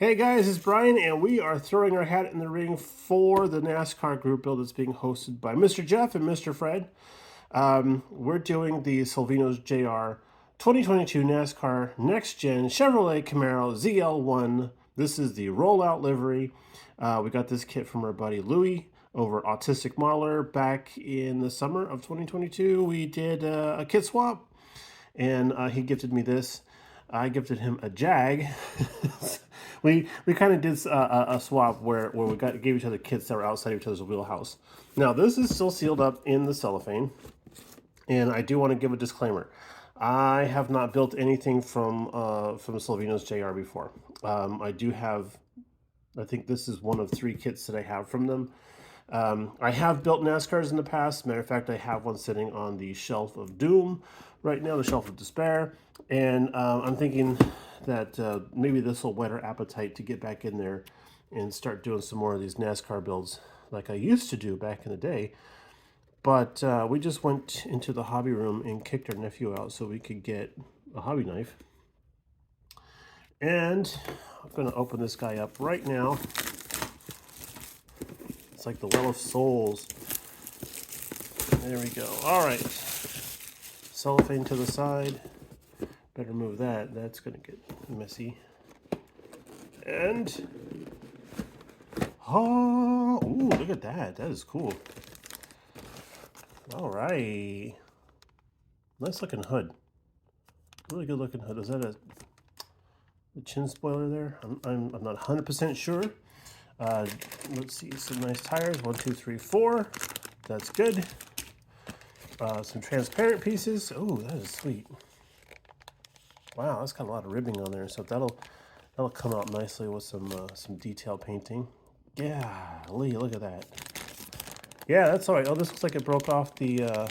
Hey guys, it's Brian, and we are throwing our hat in the ring for the NASCAR group build that's being hosted by Mr. Jeff and Mr. Fred. We're doing the Salvinos JR 2022 NASCAR Next Gen Chevrolet Camaro ZL1. This is the Rollout livery. We got this kit from our buddy Louie over at Autistic Modeler back in the summer of 2022. We did a kit swap, and he gifted me this. I gifted him a Jag. we kind of did a swap where we gave each other kits that were outside of each other's wheelhouse. Now this is still sealed up in the cellophane, and I do want to give a disclaimer. I have not built anything from Salvinos JR before. I do have, I think this is one of 3 kits that I have from them. I have built NASCARs in the past. Matter of fact, I have one sitting on the shelf of doom right now, the shelf of despair. And I'm thinking that maybe this will whet our appetite to get back in there and start doing some more of these NASCAR builds like I used to do back in the day. But we just went into the hobby room and kicked our nephew out so we could get a hobby knife. And I'm going to open this guy up right now. It's like the Well of Souls. There we go. All right. Cellophane to the side. Better move that. That's going to get messy. And... oh, ooh, look at that. That is cool. All right. Nice looking hood. Really good looking hood. Is that a chin spoiler there? I'm not 100% sure. Let's see, some nice tires, 1, 2, 3, 4. That's good. Some transparent pieces. Oh, that is sweet. Wow, that's got a lot of ribbing on there, so that'll come out nicely with some detail painting. Yeah, Lee, look at that. Yeah, that's all right. Oh, this looks like it broke off the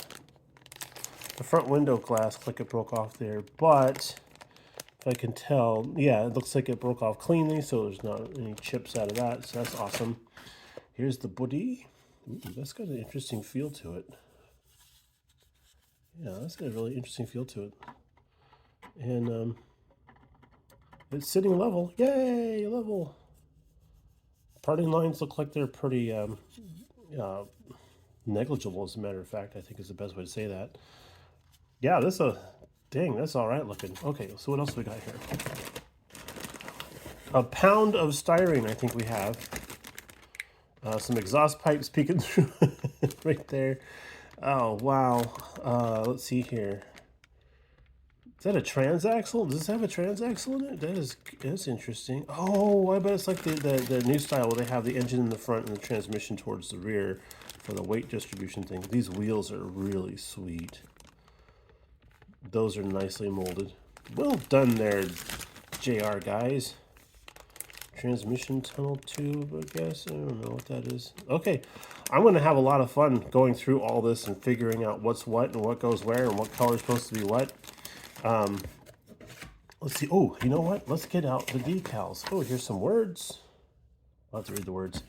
front window glass. Looks like it broke off there, but if I can tell, yeah, it looks like it broke off cleanly, so there's not any chips out of that, so that's awesome. Here's the body. Ooh, that's got an interesting feel to it. Yeah, that's got a really interesting feel to it. And it's sitting level. Yay, level. Parting lines look like they're pretty negligible, as a matter of fact, I think is the best way to say that. Yeah, dang, that's all right looking. Okay, so what else we got here? A pound of styrene, I think we have. Some exhaust pipes peeking through right there. Oh, wow. Let's see here. Is that a transaxle? Does this have a transaxle in it? That's interesting. Oh, I bet it's like the new style where they have the engine in the front and the transmission towards the rear for the weight distribution thing. These wheels are really sweet. Those are nicely molded. Well done there, JR guys. Transmission tunnel tube, I guess. I don't know what that is. Okay, I'm going to have a lot of fun going through all this and figuring out what's what and what goes where and what color is supposed to be what. Let's see. Oh, you know what? Let's get out the decals. Oh, here's some words. I'll have to read the words.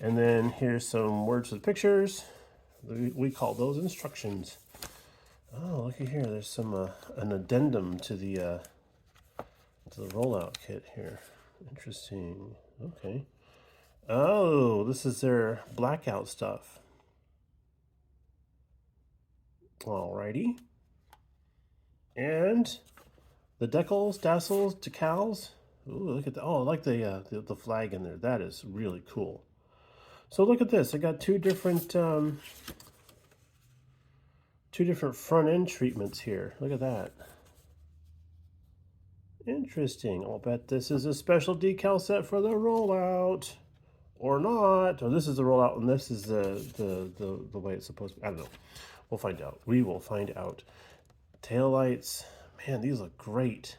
And then here's some words with pictures. We call those instructions. Oh, looky here. There's some an addendum to the rollout kit here. Interesting. Okay. Oh, this is their blackout stuff. Alrighty. And the decals, tassels, decals. Ooh, look at that. Oh, I like the flag in there. That is really cool. So look at this. I got two different front end treatments here. Look at that. Interesting. I'll bet this is a special decal set for the rollout, or not. Or this is the rollout, and this is the way it's supposed to be. I don't know. We'll find out. We will find out. Tail lights. Man, these look great.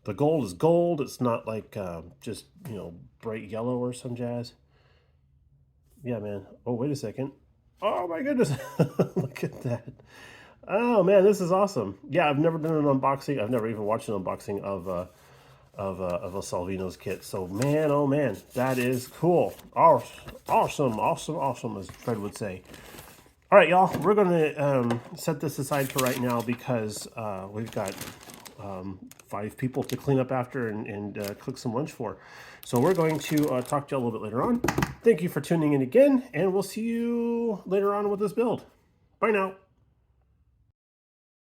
The gold is gold. It's not like just, you know, bright yellow or some jazz. Yeah, man. Oh, wait a second. Oh my goodness. Look at that. Oh man, this is awesome. Yeah, I've never done an unboxing. I've never even watched an unboxing of a Salvinos kit. So man, oh man, that is cool. Awesome, as Fred would say. All right, y'all, we're gonna set this aside for right now because we've got 5 people to clean up after and cook some lunch for. So we're going to talk to you a little bit later on. Thank you for tuning in again, and we'll see you later on with this build. Bye now.